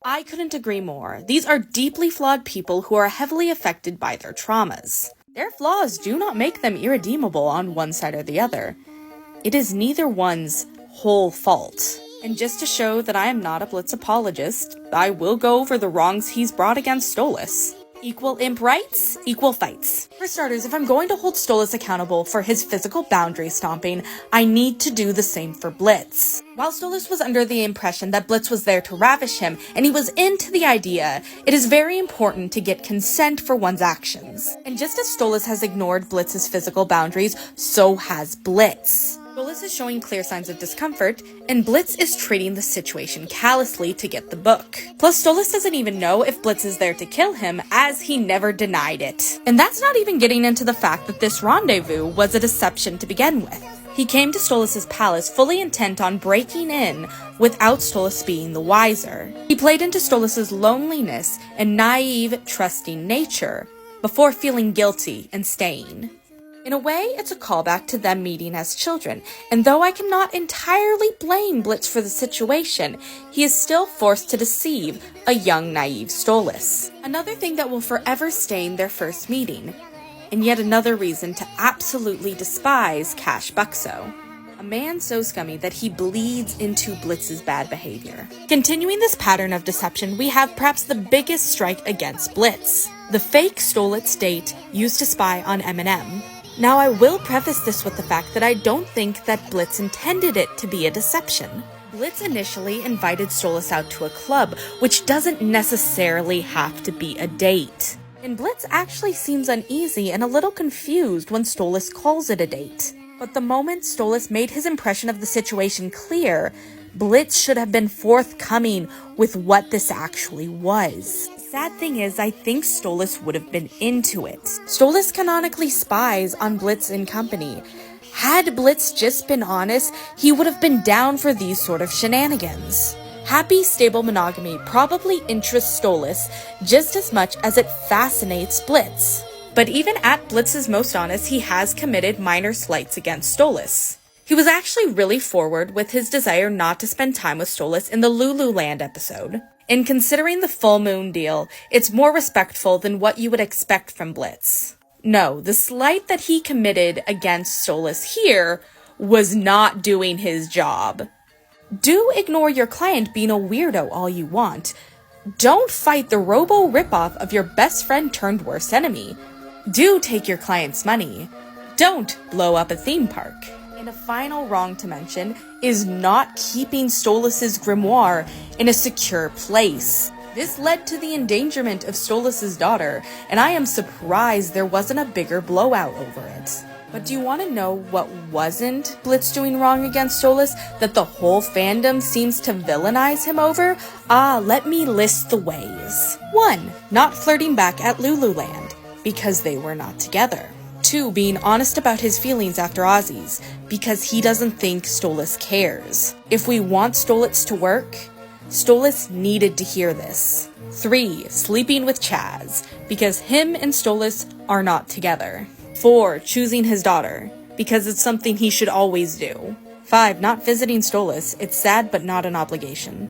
I couldn't agree more. These are deeply flawed people who are heavily affected by their traumas. Their flaws do not make them irredeemable on one side or the other. It is neither one's whole fault. And just to show that I am not a Blitz apologist, I will go over the wrongs he's brought against Stolitz. Equal imp rights, equal fights. For starters, if I'm going to hold Stolitz accountable for his physical boundary stomping, I need to do the same for Blitz. While Stolitz was under the impression that Blitz was there to ravish him, and he was into the idea, it is very important to get consent for one's actions. And just as Stolitz has ignored Blitz's physical boundaries, so has Blitz. Stolitz is showing clear signs of discomfort, and Blitz is treating the situation callously to get the book. Plus, Stolitz doesn't even know if Blitz is there to kill him, as he never denied it. And that's not even getting into the fact that this rendezvous was a deception to begin with. He came to Stolitz's palace fully intent on breaking in, without Stolitz being the wiser. He played into Stolitz's loneliness and naive, trusting nature, before feeling guilty and staying. In a way, it's a callback to them meeting as children, and though I cannot entirely blame Blitz for the situation, he is still forced to deceive a young, naive Stolitz. Another thing that will forever stain their first meeting, and yet another reason to absolutely despise Cash Buxo. A man so scummy that he bleeds into Blitz's bad behavior. Continuing this pattern of deception, we have perhaps the biggest strike against Blitz. The fake Stolitz date used to spy on Eminem. Now, I will preface this with the fact that I don't think that Blitz intended it to be a deception. Blitz initially invited Stolitz out to a club, which doesn't necessarily have to be a date. And Blitz actually seems uneasy and a little confused when Stolitz calls it a date. But the moment Stolitz made his impression of the situation clear, Blitz should have been forthcoming with what this actually was. Sad thing is, I think Stolitz would have been into it. Stolitz canonically spies on Blitz and company. Had Blitz just been honest, he would have been down for these sort of shenanigans. Happy, stable monogamy probably interests Stolitz just as much as it fascinates Blitz. But even at Blitz's most honest, he has committed minor slights against Stolitz. He was actually really forward with his desire not to spend time with Stolitz in the Lululand episode. In considering the Fullmoon deal, it's more respectful than what you would expect from Blitz. No, the slight that he committed against Stolitz here was not doing his job. Do ignore your client being a weirdo all you want. Don't fight the robo ripoff of your best friend turned worst enemy. Do take your client's money. Don't blow up a theme park. And a final wrong to mention is not keeping Stolitz's grimoire in a secure place. This led to the endangerment of Stolitz's daughter, and I am surprised there wasn't a bigger blowout over it. But do you want to know what wasn't Blitz doing wrong against Stolitz that the whole fandom seems to villainize him over? Let me list the ways. 1. Not flirting back at Lululand, because they were not together. 2. Being honest about his feelings after Aussies, because he doesn't think Stolitz cares. If we want Stolitz to work, Stolitz needed to hear this. 3. Sleeping with Chaz, because him and Stolitz are not together. 4. Choosing his daughter, because it's something he should always do. 5. Not visiting Stolitz, it's sad but not an obligation.